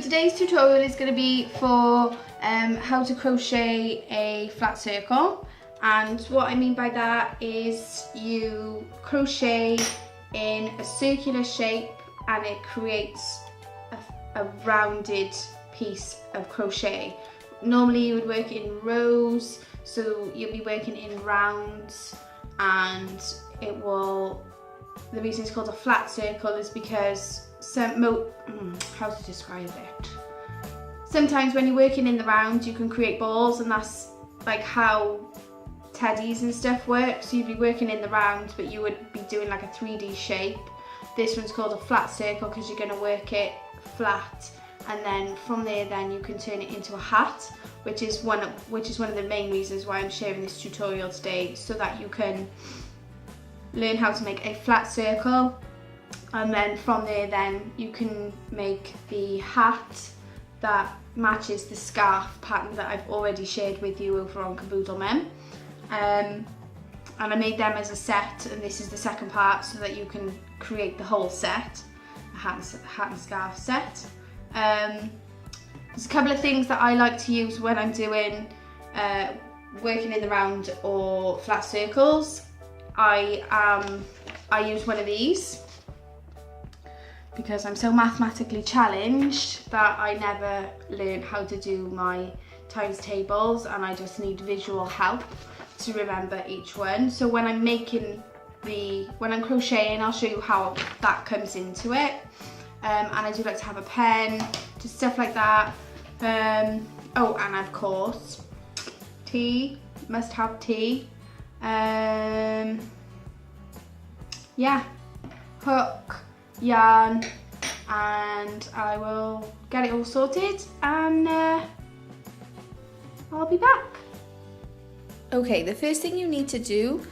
today's tutorial is going to be for how to crochet a flat circle, and what I mean by that is you crochet in a circular shape and it creates a rounded piece of crochet. Normally you would work in rows, so you'll be working in rounds, and it will, the reason it's called a flat circle is because how to describe it? Sometimes when you're working in the round, you can create balls, and that's like how teddies and stuff work. So you'd be working in the round, but you would be doing like a 3D shape. This one's called a flat circle because you're going to work it flat, and then from there then you can turn it into a hat, which is one of the main reasons why I'm sharing this tutorial today, so that you can learn how to make a flat circle, and then from there then you can make the hat that matches the scarf pattern that I've already shared with you over on Kaboodlemum. And I made them as a set, and this is the second part so that you can create the whole set, a hat and scarf set. There's a couple of things that I like to use when I'm doing working in the round or flat circles. I use one of these because I'm so mathematically challenged that I never learned how to do my times tables, and I just need visual help to remember each one. So when I'm crocheting, I'll show you how that comes into it. And I do like to have a pen, just stuff like that. Oh, and of course, tea, must have tea. Yeah, hook, yarn, and I will get it all sorted, and I'll be back. Okay, the first thing you need to do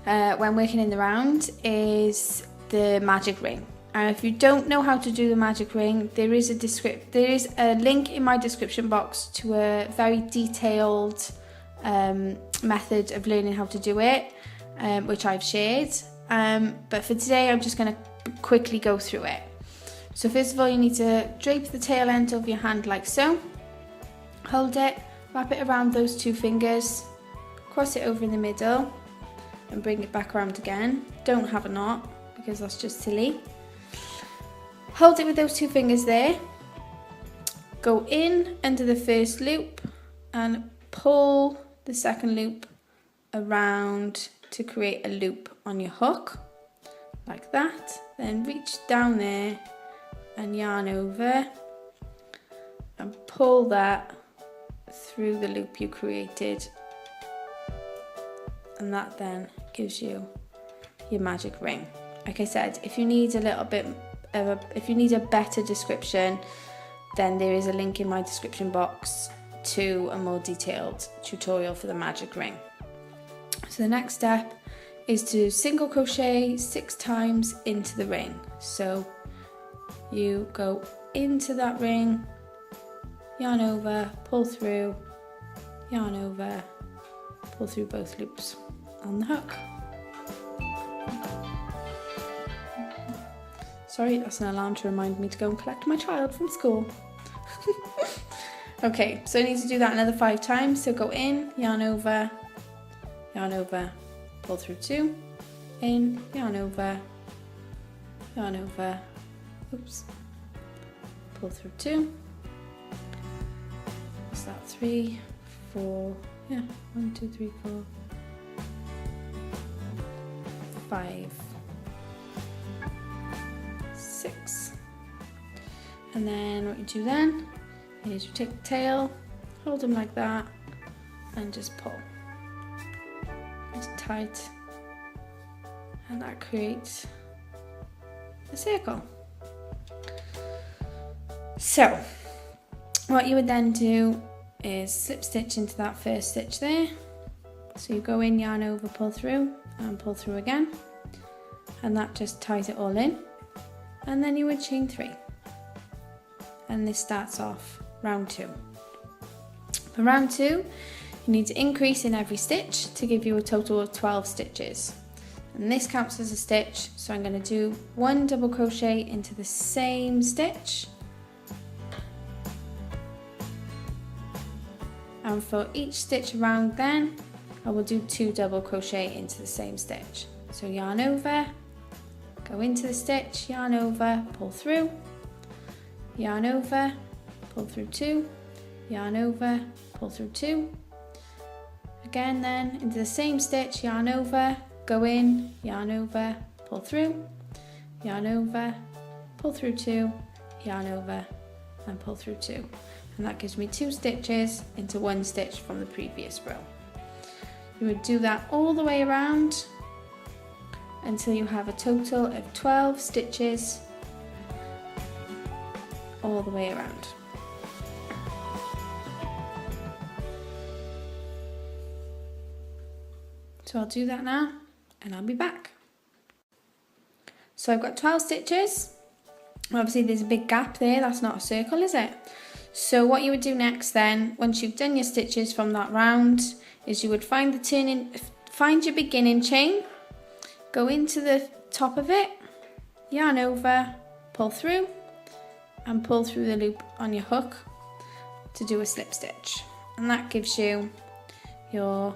when working in the round is the magic ring. And if you don't know how to do the magic ring, there is a link in my description box to a very detailed method of learning how to do it, which I've shared. But for today, I'm just going to quickly go through it. So first of all, you need to drape the tail end of your hand like so. Hold it, wrap it around those two fingers, cross it over in the middle, and bring it back around again. Don't have a knot because that's just silly. Hold it with those two fingers there. Go in under the first loop and pull the second loop around to create a loop on your hook, like that. Then reach down there and yarn over and pull that through the loop you created, and that then gives you your magic ring. Like I said, if you need a better description, then there is a link in my description box to a more detailed tutorial for the magic ring. So the next step is to single crochet 6 times into the ring. So you go into that ring, yarn over, pull through, yarn over, pull through both loops on the hook. Sorry, that's an alarm to remind me to go and collect my child from school. Okay, so I need to do that another 5 times. So go in, yarn over, pull through 2, in, yarn over, oops, pull through 2. What's that? 3, 4, yeah, 1, 2, 3, 4, 5, 6. And then what you do then is you take the tail, hold them like that, and just pull. Nice and tight. And that creates a circle. So what you would then do is slip stitch into that first stitch there. So you go in, yarn over, pull through, and pull through again, and that just ties it all in. And then you would chain 3, and this starts off round 2. For round 2, you need to increase in every stitch to give you a total of 12 stitches. And this counts as a stitch, so I'm going to do 1 double crochet into the same stitch, and for each stitch around then I will do 2 double crochet into the same stitch. So yarn over, go into the stitch, yarn over, pull through, yarn over, pull through 2, yarn over, pull through 2, again then into the same stitch, yarn over, go in, yarn over, pull through, yarn over, pull through 2, yarn over and pull through 2, and that gives me 2 stitches into 1 stitch from the previous row. You would do that all the way around until you have a total of 12 stitches all the way around. So I'll do that now and I'll be back. So I've got 12 stitches. Obviously there's a big gap there, that's not a circle, is it? So what you would do next then, once you've done your stitches from that round, is you would find your beginning chain, go into the top of it, yarn over, pull through, and pull through the loop on your hook to do a slip stitch. And that gives you your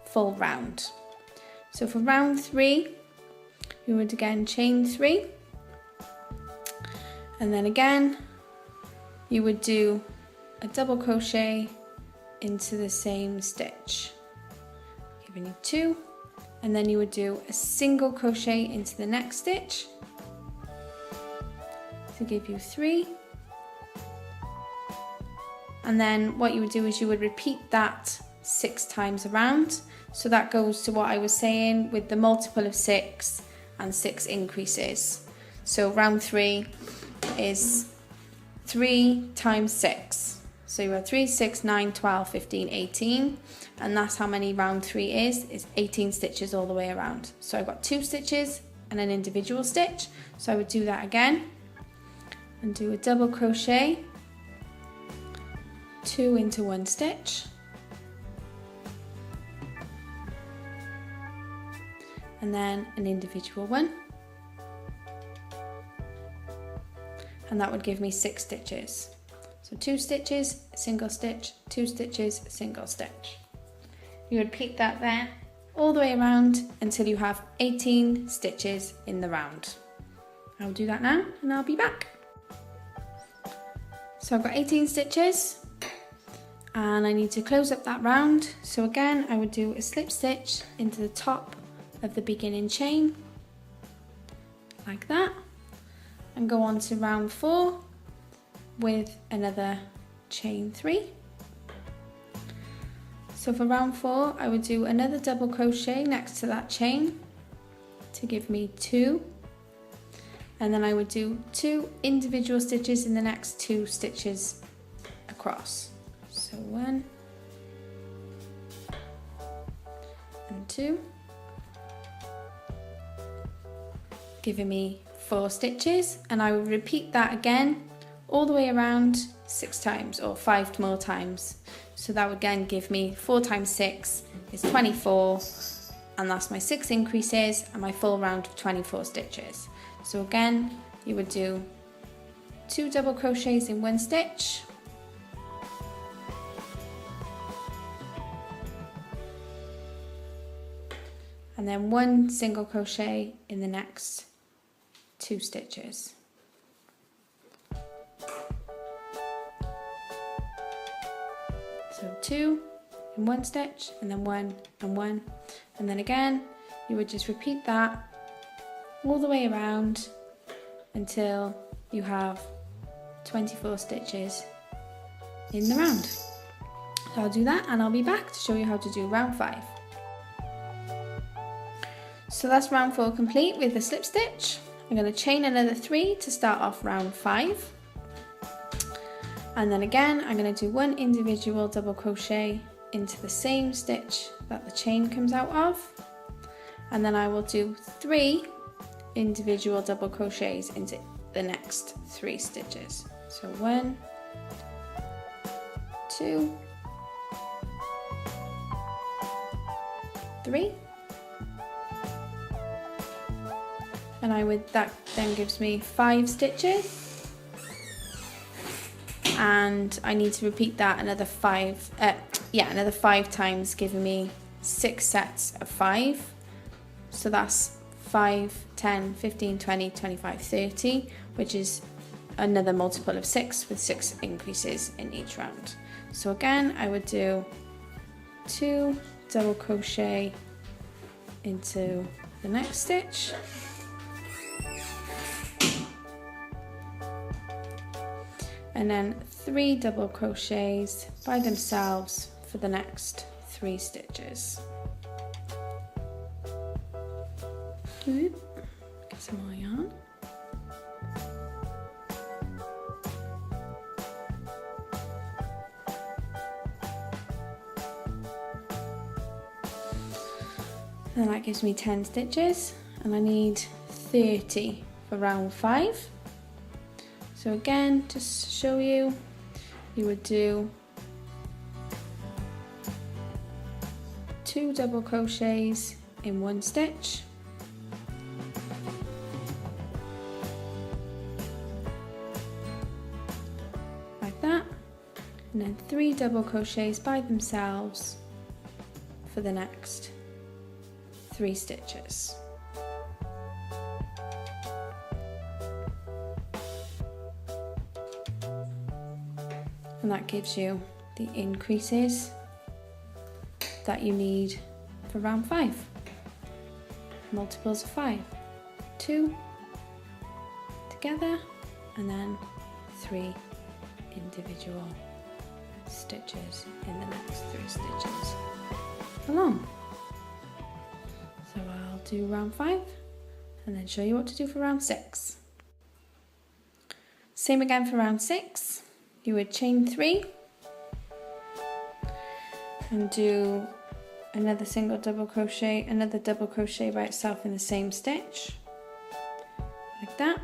full round. So for round 3, you would again chain 3, and then again you would do a double crochet into the same stitch, giving you 2, and then you would do a single crochet into the next stitch to give you 3, and then what you would do is you would repeat that 6 times around. So that goes to what I was saying with the multiple of 6 and 6 increases. So round 3 is 3 times 6. So you have 3, 6, 9, 12, 15, 18. And that's how many round 3 is. It's 18 stitches all the way around. So I've got 2 stitches and an individual stitch. So I would do that again and do a double crochet, 2 into 1 stitch. And then an individual one, and that would give me 6 stitches. So 2 stitches, single stitch, 2 stitches, single stitch. You repeat that there all the way around until you have 18 stitches in the round. I'll do that now and I'll be back. So I've got 18 stitches and I need to close up that round. So again I would do a slip stitch into the top of the beginning chain like that, and go on to round 4 with another chain 3. So for round 4 I would do another double crochet next to that chain to give me 2, and then I would do 2 individual stitches in the next 2 stitches across. So 1 and 2, giving me 4 stitches, and I will repeat that again all the way around 6 times or 5 more times. So that would again give me 4 times 6 is 24, and that's my 6 increases and my full round of 24 stitches. So again you would do 2 double crochets in 1 stitch, and then 1 single crochet in the next 2 stitches. So 2 in 1 stitch, and then 1 and 1, and then again you would just repeat that all the way around until you have 24 stitches in the round. So I'll do that and I'll be back to show you how to do round 5. So that's round 4 complete with the slip stitch. I'm going to chain another 3 to start off round 5, and then again I'm going to do 1 individual double crochet into the same stitch that the chain comes out of, and then I will do 3 individual double crochets into the next 3 stitches. So 1, 2, 3, and that then gives me 5 stitches, and I need to repeat that another five times, giving me 6 sets of 5. So that's 5, 10, 15, 20, 25, 30, which is another multiple of 6 with 6 increases in each round. So again, I would do 2 double crochet into the next stitch, and then 3 double crochets by themselves for the next 3 stitches. Get some more yarn. Then that gives me 10 stitches, and I need 30 for round 5. So again, just to show you, you would do 2 double crochets in 1 stitch, like that, and then 3 double crochets by themselves for the next 3 stitches. And that gives you the increases that you need for round 5. Multiples of 5. 2 together, and then 3 individual stitches in the next 3 stitches along. So I'll do round 5 and then show you what to do for round 6. Same again for round 6. You would chain 3 and do another single double crochet, another double crochet by itself in the same stitch, like that,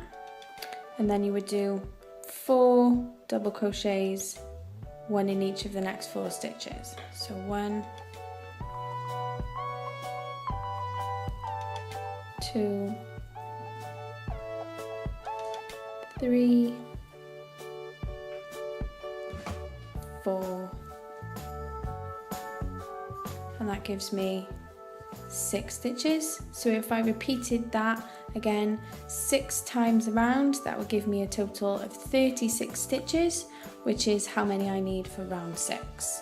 and then you would do 4 double crochets, 1 in each of the next 4 stitches. So 1, 2, 3, 4, and that gives me 6 stitches. So if I repeated that again 6 times around, that would give me a total of 36 stitches, which is how many I need for round 6.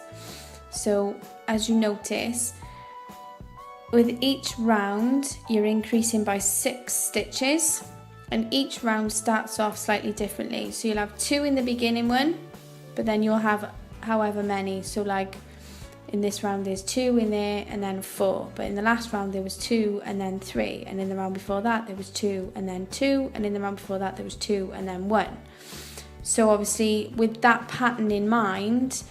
So as you notice, with each round you're increasing by 6 stitches, and each round starts off slightly differently. So you'll have 2 in the beginning one, but then you'll have however many. So like in this round there's 2 in there and then 4, but in the last round there was 2 and then 3, and in the round before that there was 2 and then 2, and in the round before that there was 2 and then 1. So obviously with that pattern in mind,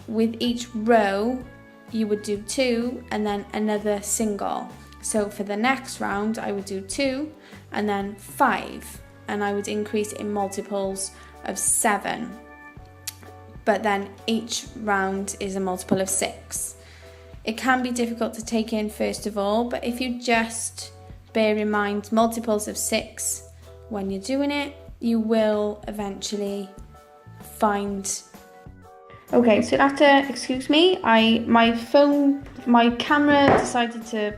with each row you would do 2 and then another single. So for the next round I would do 2 and then 5, and I would increase in multiples of 7. But then each round is a multiple of 6. It can be difficult to take in first of all, but if you just bear in mind multiples of 6 when you're doing it, you will eventually find. Okay, so after, excuse me, my camera decided to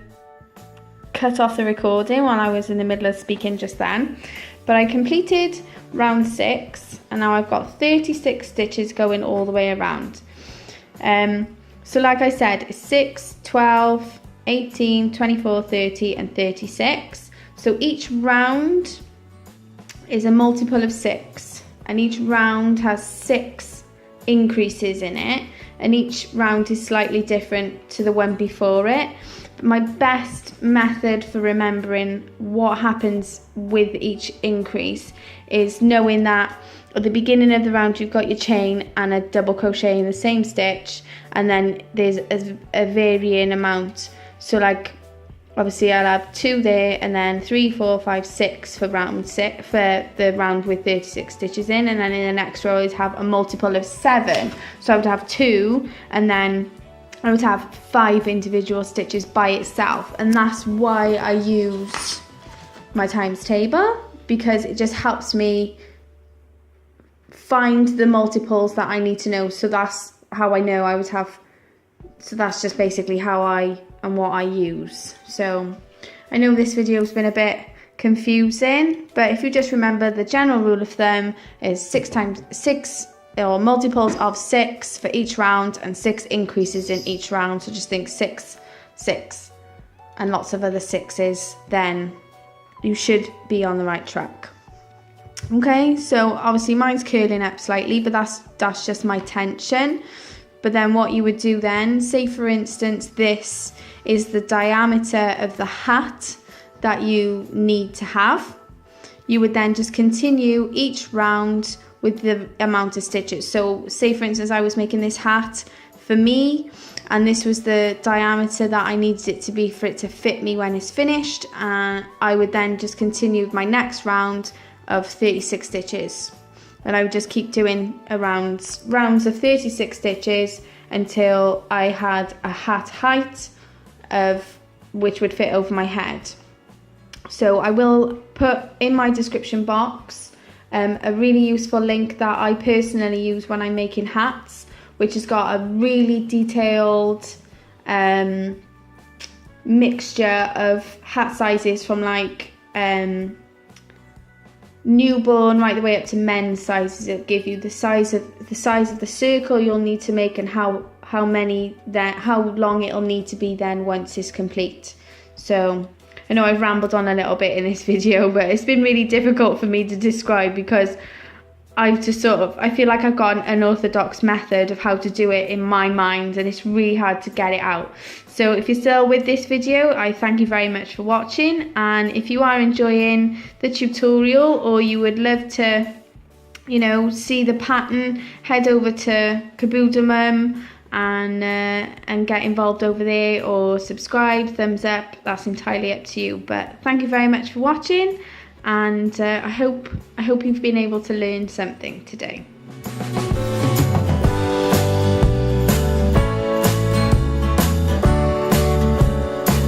cut off the recording while I was in the middle of speaking just then. But I completed round 6, and now I've got 36 stitches going all the way around. So like I said, it's 6, 12, 18, 24, 30 and 36. So each round is a multiple of 6, and each round has 6 increases in it, and each round is slightly different to the one before it. But my best method for remembering what happens with each increase is knowing that at the beginning of the round you've got your chain and a double crochet in the same stitch, and then there's a varying amount. So like obviously I'll have 2 there, and then 3, 4, 5, 6 for round 6 for the round with 36 stitches in, and then in the next row I'd have a multiple of 7. So I would have 2, and then I would have 5 individual stitches by itself, and that's why I use my times table, because it just helps me find the multiples that I need to know. So that's how I know I would have, so that's just basically how I and what I use. So I know this video has been a bit confusing, but if you just remember, the general rule of thumb is 6 times 6 or multiples of 6 for each round and 6 increases in each round. So just think 6, 6 and lots of other 6s, then you should be on the right track. Okay, so obviously mine's curling up slightly, but that's just my tension. But then what you would do then, say for instance this is the diameter of the hat that you need to have, you would then just continue each round with the amount of stitches. So say for instance I was making this hat for me, and this was the diameter that I needed it to be for it to fit me when it's finished, and I would then just continue with my next round of 36 stitches, and I would just keep doing rounds of 36 stitches until I had a hat height of which would fit over my head. So I will put in my description box a really useful link that I personally use when I'm making hats, which has got a really detailed mixture of hat sizes from like newborn right the way up to men's sizes. It'll give you the size of the circle you'll need to make and how long it'll need to be then once it's complete. So I know I've rambled on a little bit in this video, but it's been really difficult for me to describe because I feel like I've got an unorthodox method of how to do it in my mind, and it's really hard to get it out. So if you're still with this video, I thank you very much for watching, and if you are enjoying the tutorial or you would love to, you know, see the pattern, head over to Kaboodlemum and get involved over there, or subscribe, thumbs up, that's entirely up to you. But thank you very much for watching, and I hope you've been able to learn something today.